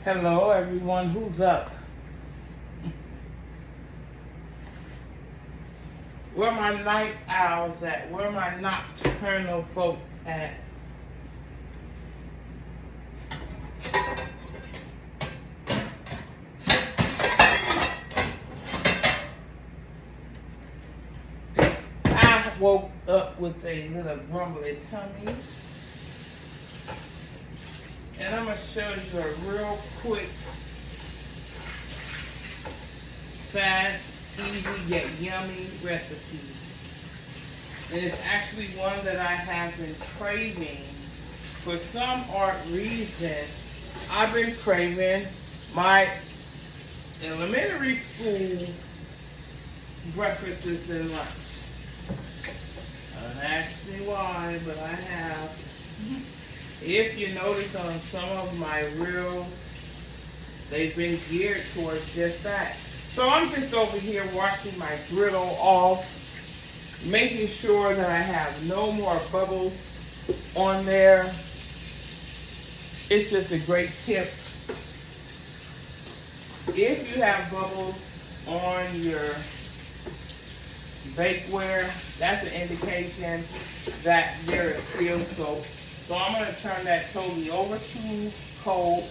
Hello, everyone. Who's up? Where my night owls at? Where my nocturnal folk at? I woke up with a little grumbly tummy. And I'm going to show you a real quick, fast, easy, yet yummy recipe. And it's actually one that I have been craving. For some odd reason, I've been craving my elementary school breakfasts and lunch. Don't ask me why, but I have. If you notice on some of my reels, they've been geared towards just that. So I'm just over here washing my griddle off, making sure that I have no more bubbles on there. It's just a great tip. If you have bubbles on your bakeware, that's an indication that there is still soap. So I'm going to turn that totally over to cold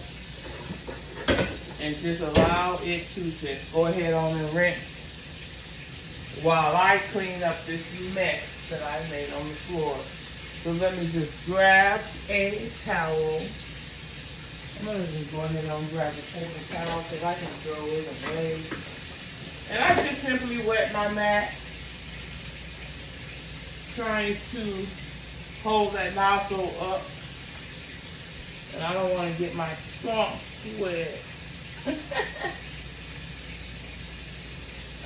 and just allow it to just go ahead on and rinse while I clean up this mess that I made on the floor. So let me just grab a towel. I'm going to just go ahead and grab a paper towel because I can throw it away. And I just simply wet my mat, trying to hold that nozzle up. And I don't want to get my trunk wet.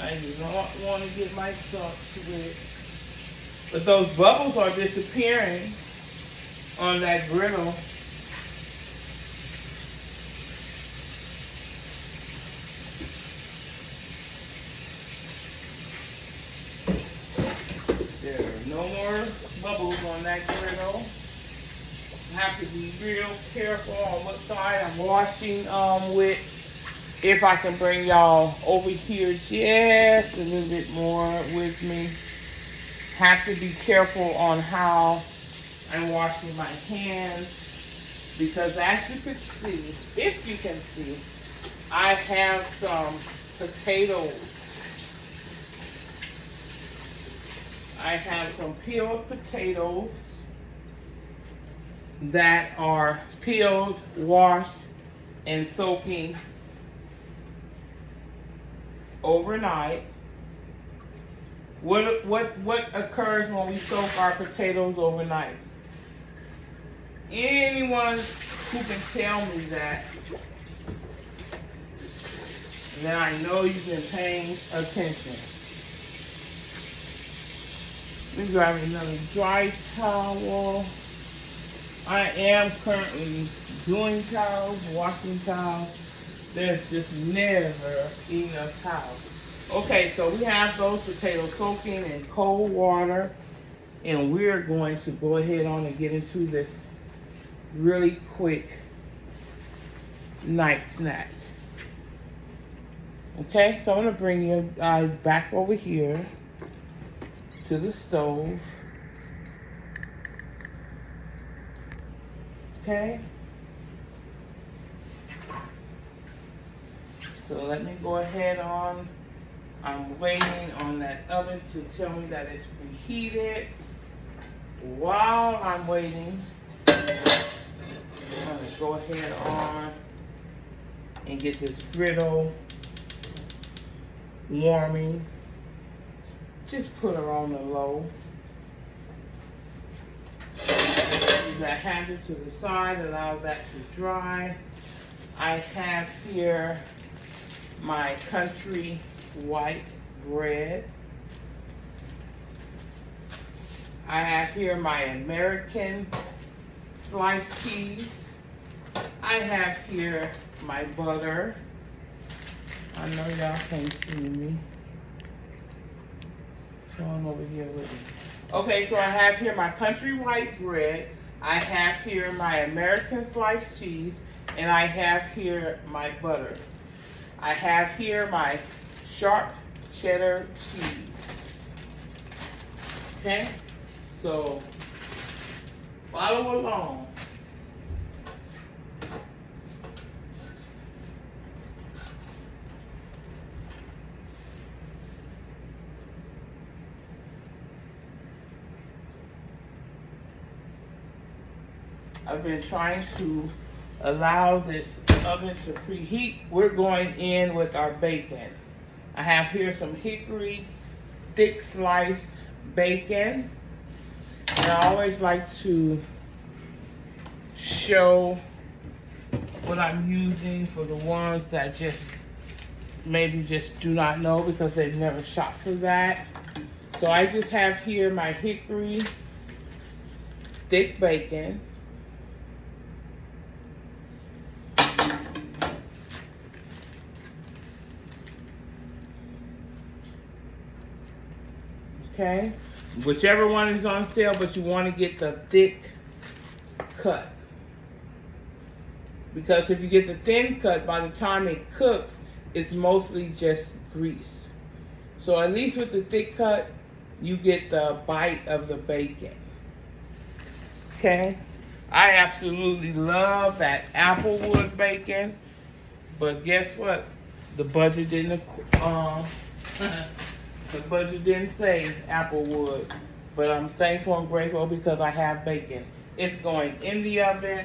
I do not want to get my trunk wet. But those bubbles are disappearing on that griddle. There are no more bubbles on that griddle. I have to be real careful on what side I'm washing with. If I can bring y'all over here just a little bit more with me. Have to be careful on how I'm washing my hands, because as you can see, if you can see, I have some potatoes. I have some peeled potatoes that are peeled, washed, and soaking overnight. What occurs when we soak our potatoes overnight? Anyone who can tell me that, then I know you've been paying attention. Let me grab another dry towel. I am currently doing towels, washing towels. There's just never enough towels. Okay, so we have those potatoes soaking in cold water, and we're going to go ahead on and get into this really quick night snack. Okay, so I'm going to bring you guys back over here to the stove. Okay. So let me go ahead on. I'm waiting on that oven to tell me that it's preheated. While I'm waiting, I'm going to go ahead on and get this griddle warming. Just put her on the low. Leave that handle to the side, allow that to dry. I have here my country white bread. I have here my American sliced cheese. I have here my butter. I know y'all can't see me. So I'm over here with me. Okay, so I have here my country white bread. I have here my American sliced cheese. And I have here my butter. I have here my sharp cheddar cheese. Okay? So, follow along. I've been trying to allow this oven to preheat. We're going in with our bacon. I have here some hickory thick sliced bacon. And I always like to show what I'm using for the ones that maybe just do not know because they've never shopped for that. So I just have here my hickory thick bacon. Okay, whichever one is on sale, but you want to get the thick cut. Because if you get the thin cut, by the time it cooks, it's mostly just grease. So at least with the thick cut, you get the bite of the bacon. Okay, I absolutely love that Applewood bacon, but guess what? The budget didn't. The budget didn't say Applewood, but I'm thankful and grateful because I have bacon. It's going in the oven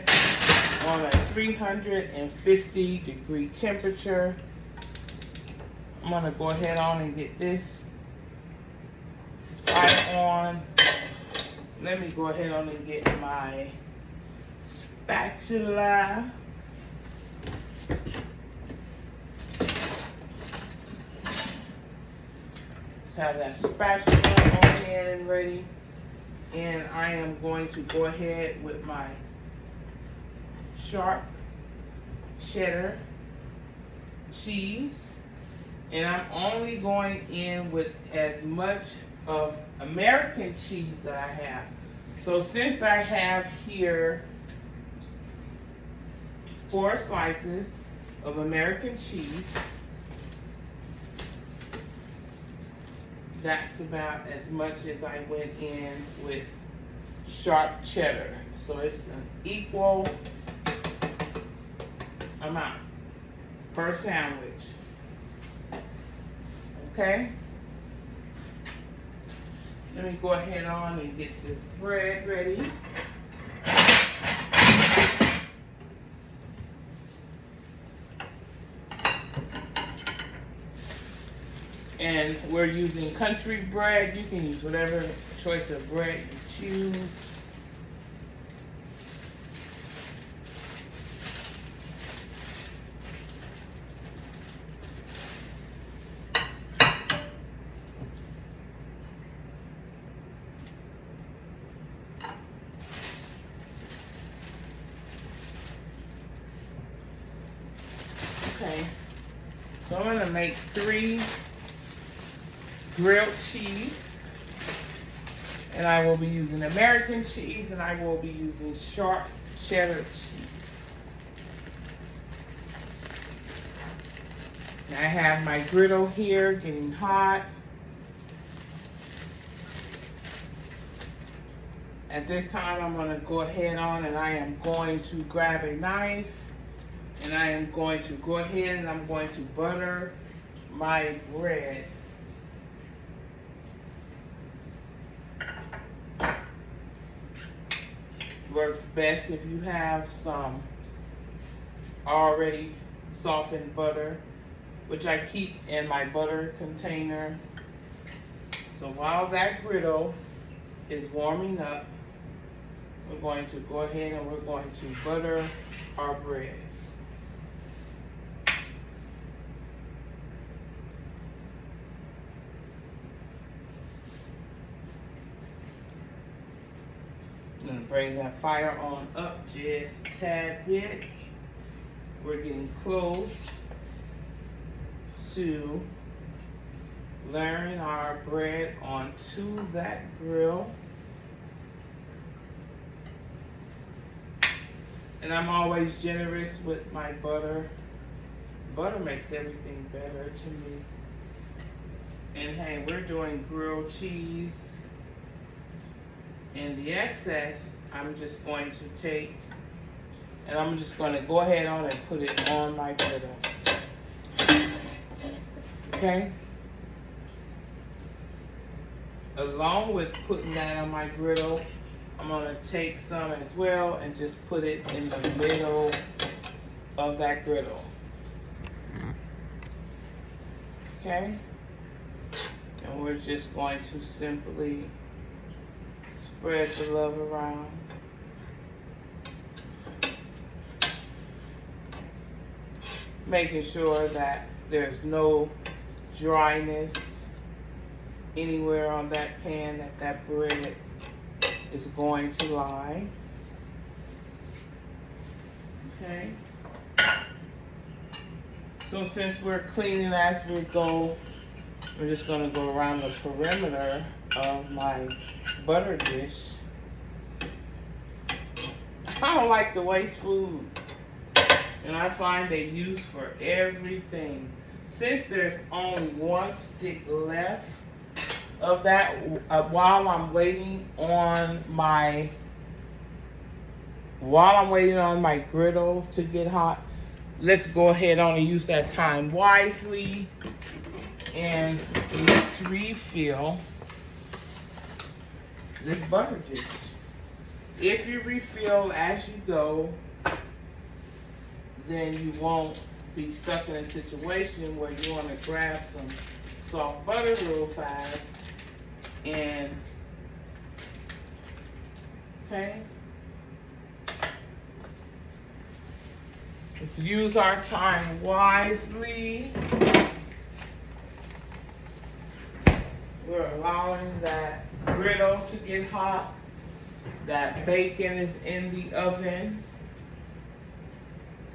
on a 350-degree temperature. I'm gonna go ahead on and get this fire on. Let me go ahead on and get my spatula. Have that spatula on hand and ready, and I am going to go ahead with my sharp cheddar cheese, and I'm only going in with as much of American cheese that I have. So since I have here 4 slices of American cheese, that's about as much as I went in with sharp cheddar. So it's an equal amount per sandwich. Okay? Let me go ahead on and get this bread ready. And we're using country bread. You can use whatever choice of bread you choose. Okay, so I'm gonna make 3 grilled cheese, and I will be using American cheese, and I will be using sharp cheddar cheese. And I have my griddle here getting hot. At this time, I'm going to go ahead on and I am going to grab a knife, and I am going to go ahead and I'm going to butter my bread. Works best if you have some already softened butter, which I keep in my butter container. So while that griddle is warming up, we're going to go ahead and we're going to butter our bread. I'm going to bring that fire on up just a tad bit. We're getting close to layering our bread onto that grill. And I'm always generous with my butter. Butter makes everything better to me. And hey, we're doing grilled cheese. And the excess, I'm just going to take, and I'm just going to go ahead on and put it on my griddle. Okay? Along with putting that on my griddle, I'm going to take some as well and just put it in the middle of that griddle. Okay? And we're just going to simply spread the love around. Making sure that there's no dryness anywhere on that pan that bread is going to lie. Okay. So since we're cleaning as we go, we're just going to go around the perimeter of my butter dish. I don't like to waste food, and I find they use for everything. Since there's only one stick left of that, while I'm waiting on my griddle to get hot, let's go ahead on and use that time wisely, and let's refill this butter dish. If you refill as you go, then you won't be stuck in a situation where you want to grab some soft butter real fast and, okay? Let's use our time wisely. We're allowing that griddle to get hot. That bacon is in the oven.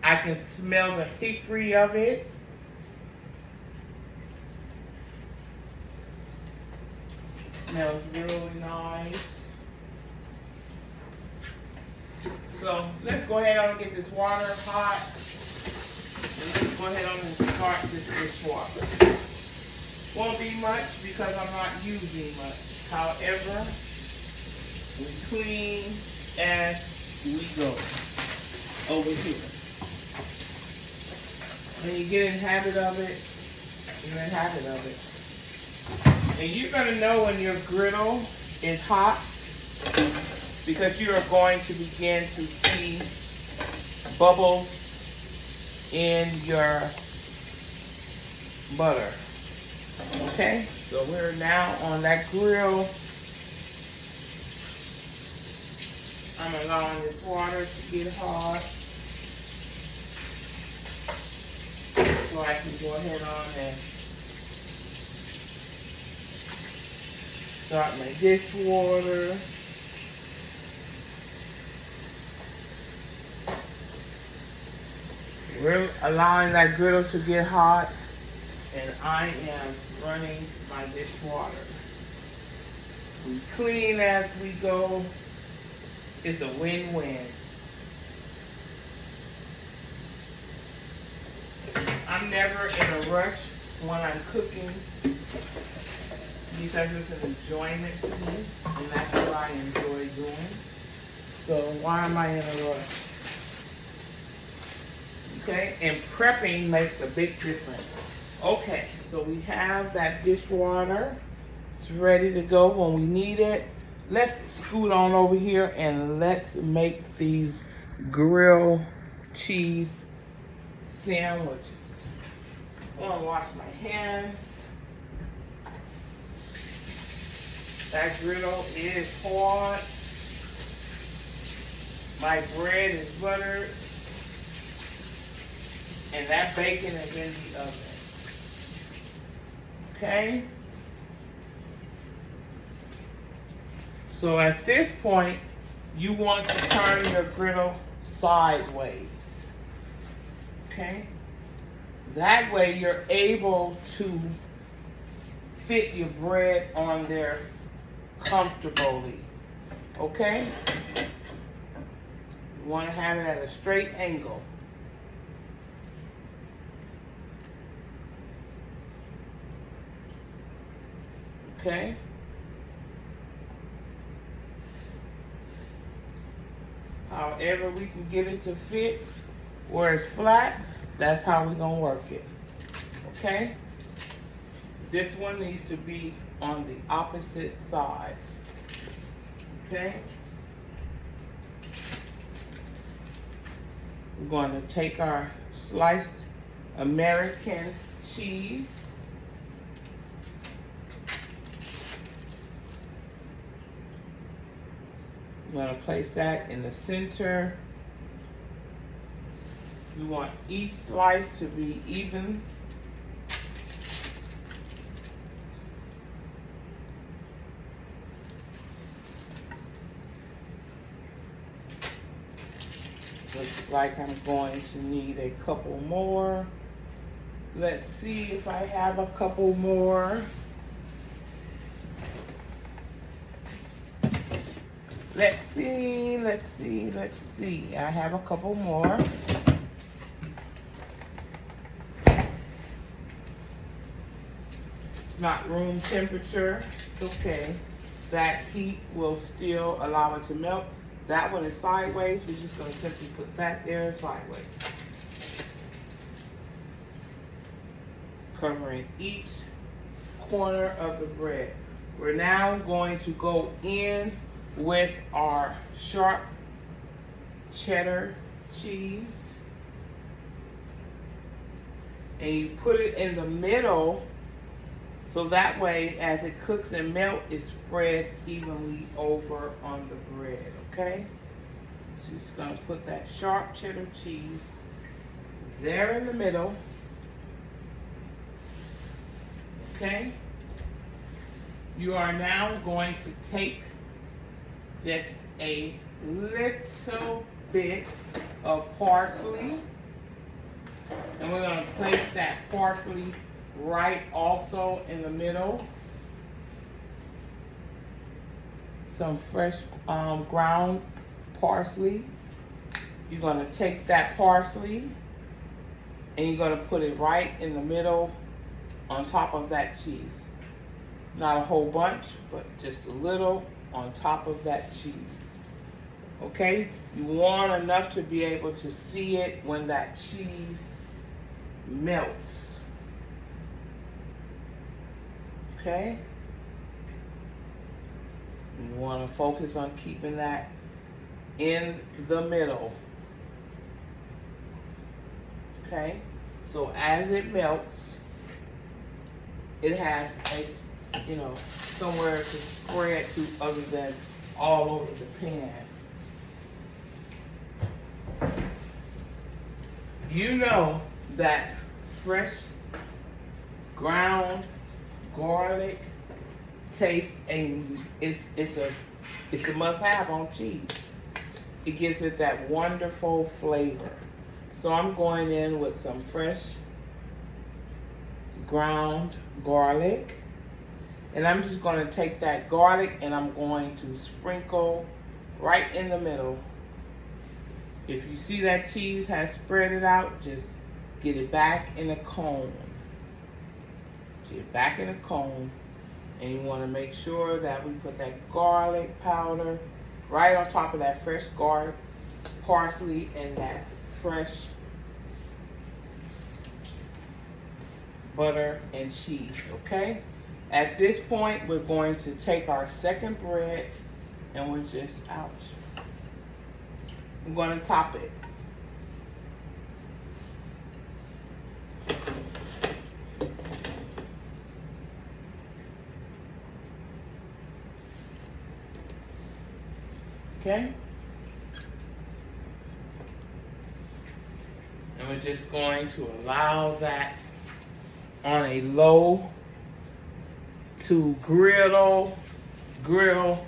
I can smell the hickory of it. Smells really nice. So let's go ahead and get this water hot. And let's go ahead and start this dishwater. Won't be much because I'm not using much. However, we clean as we go over here. When you get in the habit of it, you're in the habit of it. And you're going to know when your griddle is hot because you are going to begin to see bubbles in your butter. Okay, so we're now on that grill. I'm allowing this water to get hot so I can go ahead on and start my dishwater. We're allowing that griddle to get hot, and I am running my dishwater. We clean as we go. It's a win-win. I'm never in a rush when I'm cooking because it's an enjoyment to me, and that's what I enjoy doing. So why am I in a rush? Okay, and prepping makes a big difference. Okay, so we have that dishwater. It's ready to go when we need it. Let's scoot on over here and let's make these grilled cheese sandwiches. I'm gonna wash my hands. That griddle is hot. My bread is buttered. And that bacon is in the oven. Okay? So at this point, you want to turn your griddle sideways. Okay? That way you're able to fit your bread on there comfortably. Okay? You want to have it at a straight angle. Okay? However we can get it to fit where it's flat, that's how we're going to work it. Okay? This one needs to be on the opposite side. Okay? We're going to take our sliced American cheese. I'm going to place that in the center. We want each slice to be even. Looks like I'm going to need a couple more. Let's see if I have a couple more. Let's see. I have a couple more. Not room temperature, it's okay. That heat will still allow it to melt. That one is sideways, we're just gonna simply put that there sideways. Covering each corner of the bread. We're now going to go in with our sharp cheddar cheese. And you put it in the middle so that way as it cooks and melts, it spreads evenly over on the bread, okay? So you're just gonna put that sharp cheddar cheese there in the middle, okay? You are now going to take just a little bit of parsley, and we're going to place that parsley right also in the middle. Some fresh ground parsley. You're going to take that parsley and you're going to put it right in the middle on top of that cheese. Not a whole bunch, but just a little on top of that cheese. Okay? You want enough to be able to see it when that cheese melts. Okay? You want to focus on keeping that in the middle. Okay? So as it melts, it has a, somewhere to spread to other than all over the pan. You know that fresh ground garlic tastes it's a must-have on cheese. It gives it that wonderful flavor. So I'm going in with some fresh ground garlic, and I'm just going to take that garlic and I'm going to sprinkle right in the middle. If you see that cheese has spread it out, just get it back in a cone. Get it back in a cone, and you want to make sure that we put that garlic powder right on top of that fresh garlic, parsley, and that fresh butter and cheese, okay? At this point, we're going to take our second bread and we're just, I'm going to top it. Okay? And we're just going to allow that on a low to grill,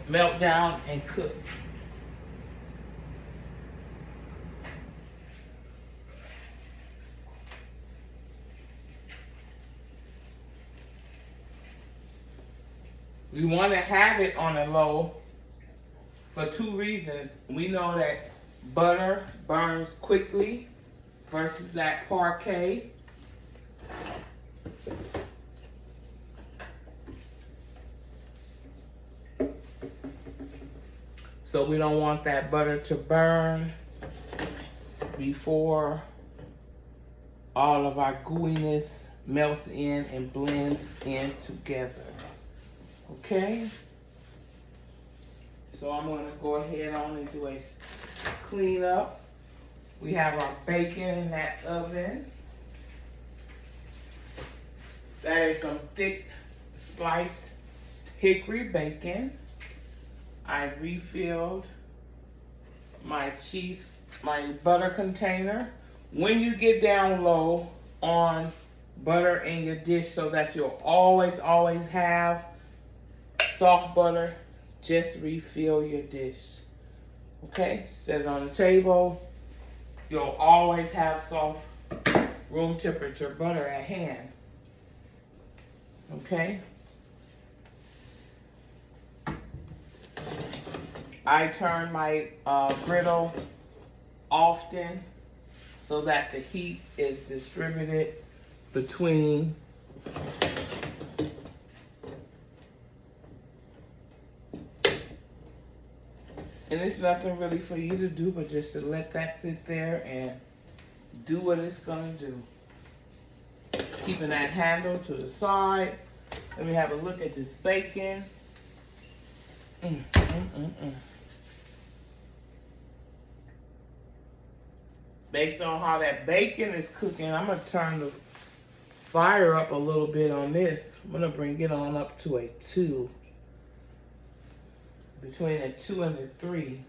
melt down, and cook. We want to have it on a low for two reasons. We know that butter burns quickly versus that parquet. So we don't want that butter to burn before all of our gooiness melts in and blends in together. Okay? So I'm going to go ahead on and do a clean up. We have our bacon in that oven. That is some thick sliced hickory bacon. I've refilled my butter container. When you get down low on butter in your dish so that you'll always have soft butter, just refill your dish. Okay, set it on the table. You'll always have soft room temperaure butter at hand. Okay. I turn my griddle often so that the heat is distributed between and it's nothing really for you to do but just to let that sit there and do what it's gonna do. Keeping that handle to the side. Let me have a look at this bacon. Based on how that bacon is cooking, I'm gonna turn the fire up a little bit on this. I'm gonna bring it on up to a 2. Between a 2 and a 3.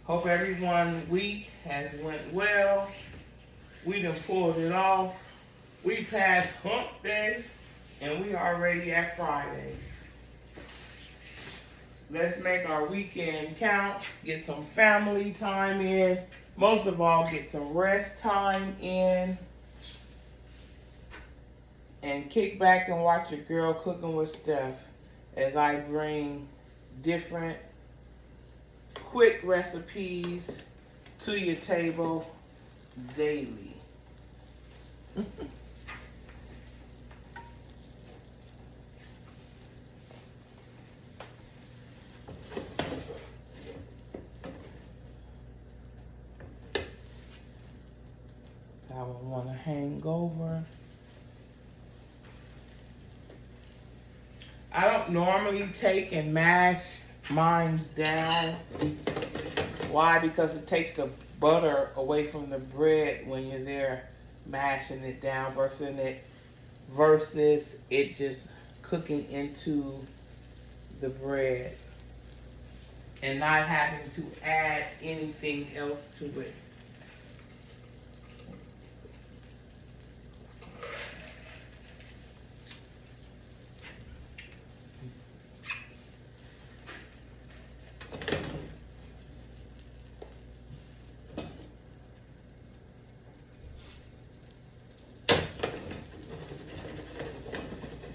Hope everyone's week has went well. We done pulled it off. We passed hump day and we are already at Friday. Let's make our weekend count. Get some family time in. Most of all, get some rest time in. And kick back and watch your girl Cooking with Steph as I bring different quick recipes to your table daily. I would want to hang over. I don't normally take and mash mines down. Why? Because it takes the butter away from the bread when you're there mashing it down versus it just cooking into the bread and not having to add anything else to it.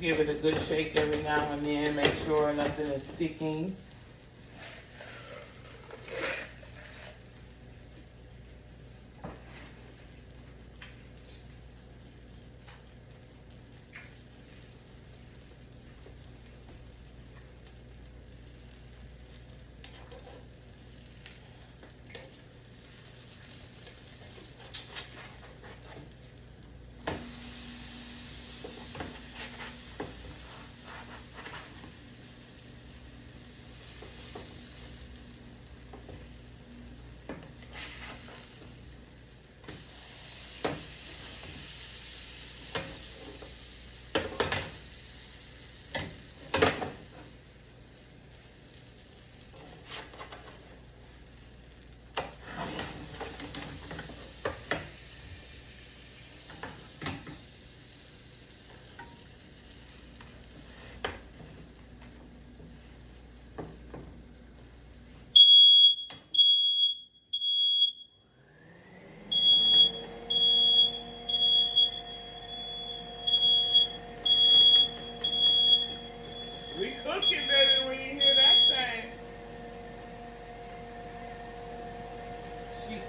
Give it a good shake every now and then. Make sure nothing is sticking.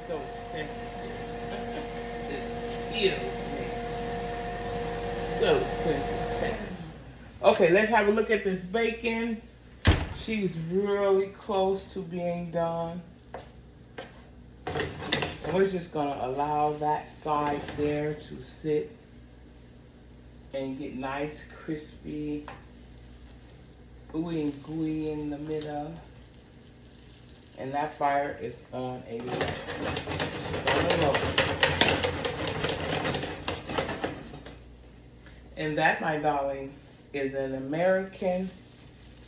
so sensitive. Just kills me. So sensitive. Okay, let's have a look at this bacon. She's really close to being done. And we're just gonna allow that side there to sit and get nice, crispy, ooey and gooey in the middle. And that fire is on a low. And that, my darling, is an American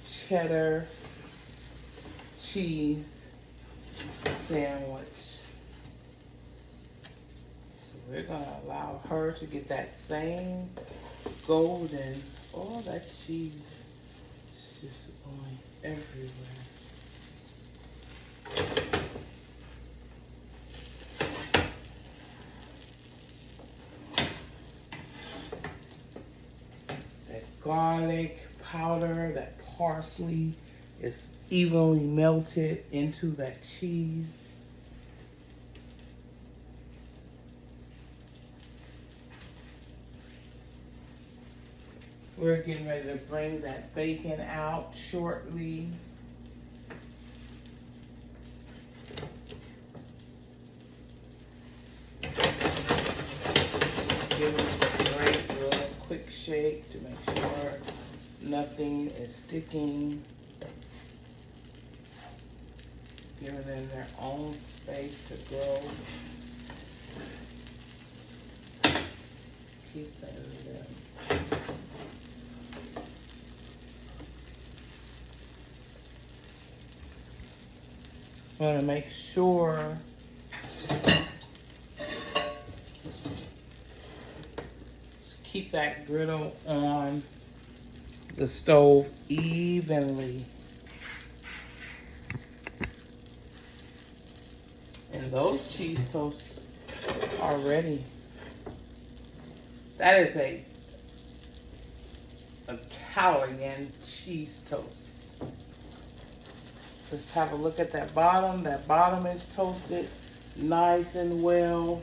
cheddar cheese sandwich. So we're gonna allow her to get that same golden, oh, that cheese is just going everywhere. That garlic powder, that parsley is evenly melted into that cheese. We're getting ready to bring that bacon out shortly. Give it a great, real quick shake to make sure nothing is sticking. Giving them their own space to grow. Keep that in there. I want to make sure keep that griddle on the stove evenly. And those cheese toasts are ready. That is a Italian cheese toast. Let's have a look at that bottom. That bottom is toasted nice and well.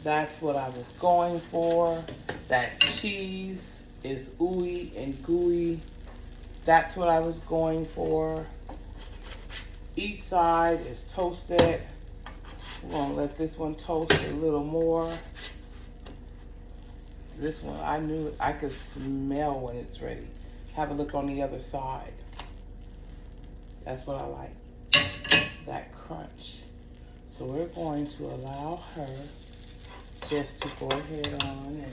That's what I was going for. That cheese is ooey and gooey. That's what I was going for. Each side is toasted. We're gonna let this one toast a little more. This one, I knew I could smell when it's ready. Have a look on the other side. That's what I like, that crunch. So we're going to allow her just to go ahead on and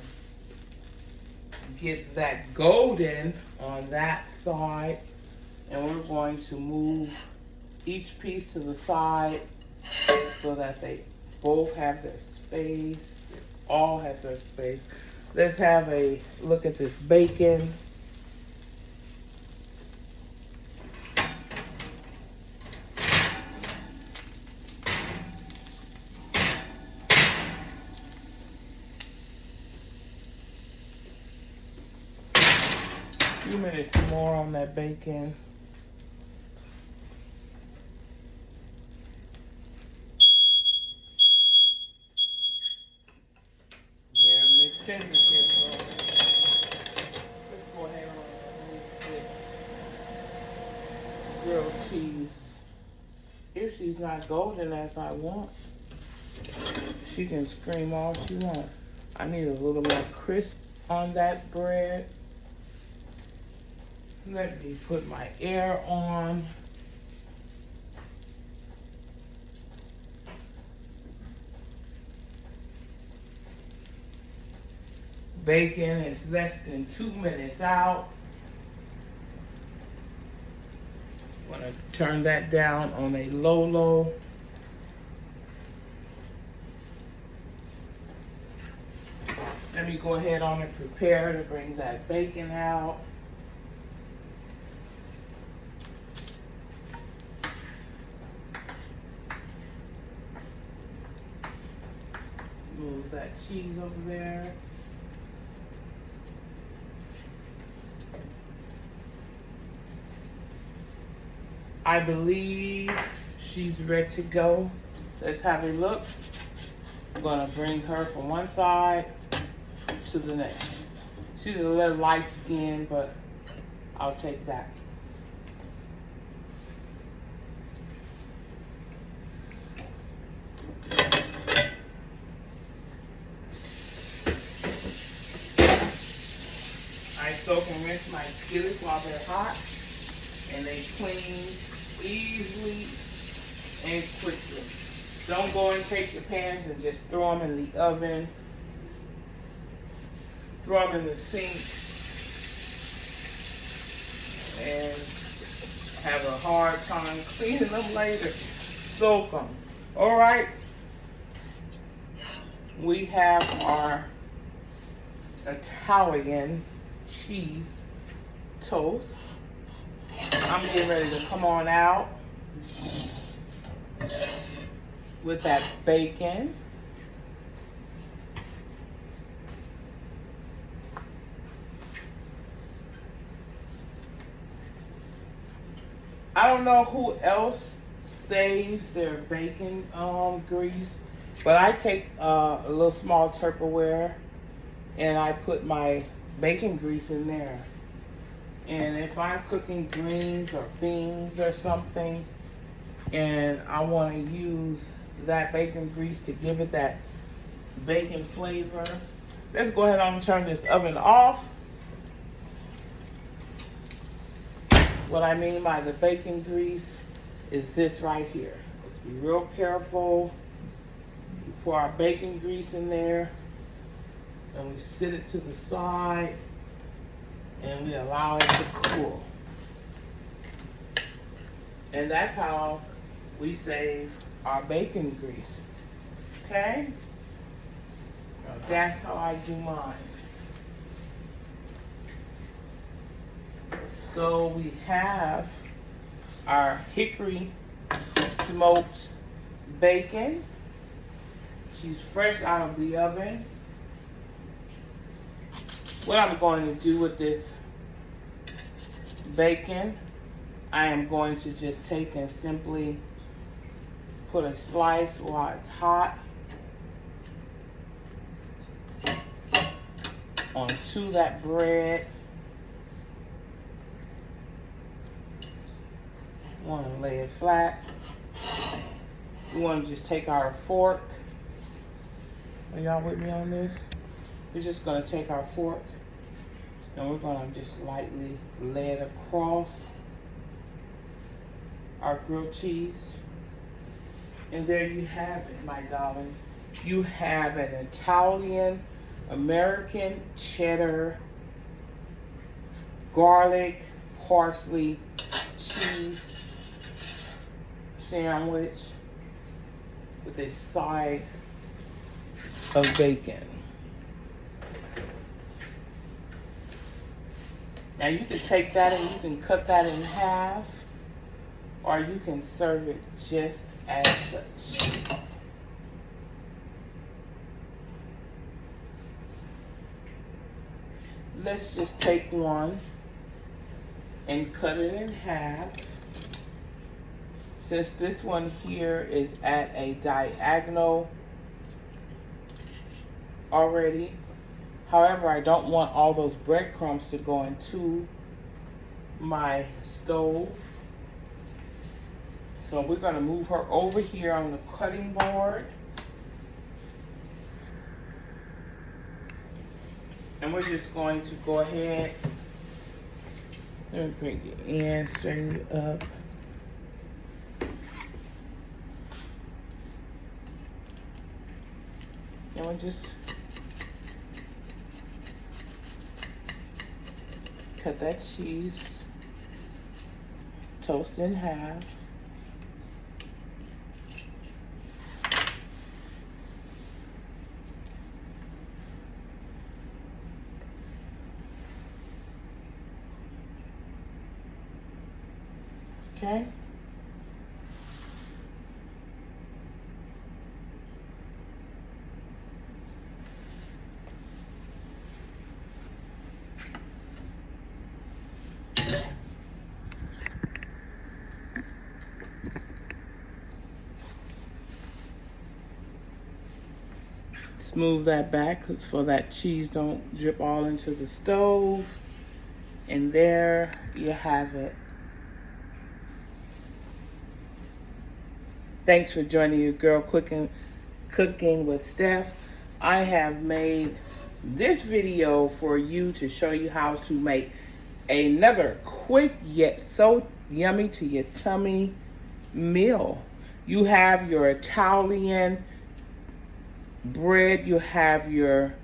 get that golden on that side. And we're going to move each piece to the side so that they both have their space. They all have their space. Let's have a look at this bacon. A few minutes more on that bacon. Yeah, Miss Cindy's here, so let's go ahead and remove this grilled cheese. If she's not golden as I want, she can scream all she wants. I need a little more crisp on that bread. Let me put my air on. Bacon is less than 2 minutes out. I'm going to turn that down on a low. Let me go ahead on and prepare to bring that bacon out. Move that cheese over there. I believe she's ready to go. Let's have a look. I'm gonna bring her from one side to the next. She's a little light skinned, but I'll take that. I soak and rinse my skillets while they're hot, and they clean easily and quickly. Don't go and take your pans and just throw them in the oven. Throw them in the sink and have a hard time cleaning them later. Soak them. All right. We have our Italian cheese toast. I'm getting ready to come on out with that bacon. I don't know who else saves their bacon grease, but I take a little small Tupperware and I put my bacon grease in there. And if I'm cooking greens or beans or something and I want to use that bacon grease to give it that bacon flavor, let's go ahead and turn this oven off. What I mean by the bacon grease is this right here. Let's be real careful. We pour our bacon grease in there and we sit it to the side and we allow it to cool. And that's how we save our bacon grease. Okay? Now that's how I do mine. So we have our hickory smoked bacon. She's fresh out of the oven. What I'm going to do with this bacon, I am going to just take and simply put a slice while it's hot onto that bread. We want to lay it flat. We want to just take our fork. Are y'all with me on this? We're just going to take our fork and we're going to just lightly lay it across our grilled cheese. And there you have it, my darling. You have an Italian, American cheddar, garlic, parsley, cheese sandwich with a side of bacon. Now you can take that and you can cut that in half, or you can serve it just as such. Let's just take one and cut it in half. Since this one here is at a diagonal already, however, I don't want all those breadcrumbs to go into my stove. So we're going to move her over here on the cutting board. And we're just going to go ahead and bring it in, straighten it up. And we'll just cut that cheese, toast in half. Okay. smooth that back so that cheese don't drip all into the stove. And there you have it. Thanks for joining your girl Cooking with Steph. I have made this video for you to show you how to make another quick yet so yummy to your tummy meal. You have your Italian bread, you have your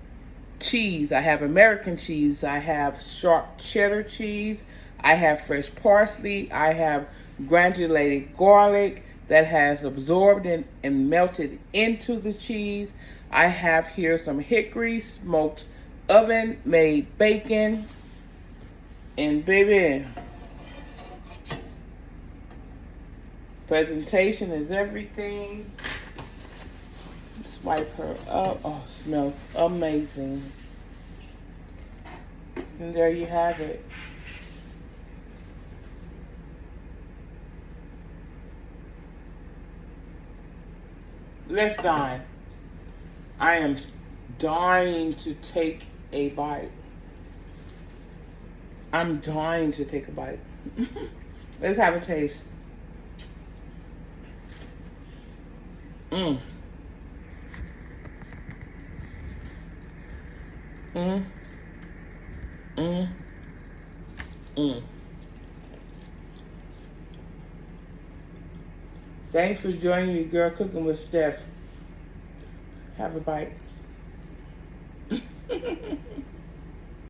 cheese. I have American cheese, I have sharp cheddar cheese, I have fresh parsley, I have granulated garlic that has absorbed and melted into the cheese. I have here some hickory smoked oven made bacon. And baby, presentation is everything. Swipe her up. Oh, smells amazing. And there you have it. Let's dine. I am dying to take a bite. I'm dying to take a bite. Let's have a taste. Mmm. Mmm. Mmm. Mmm. Thanks for joining your girl Cooking with Steph. Have a bite.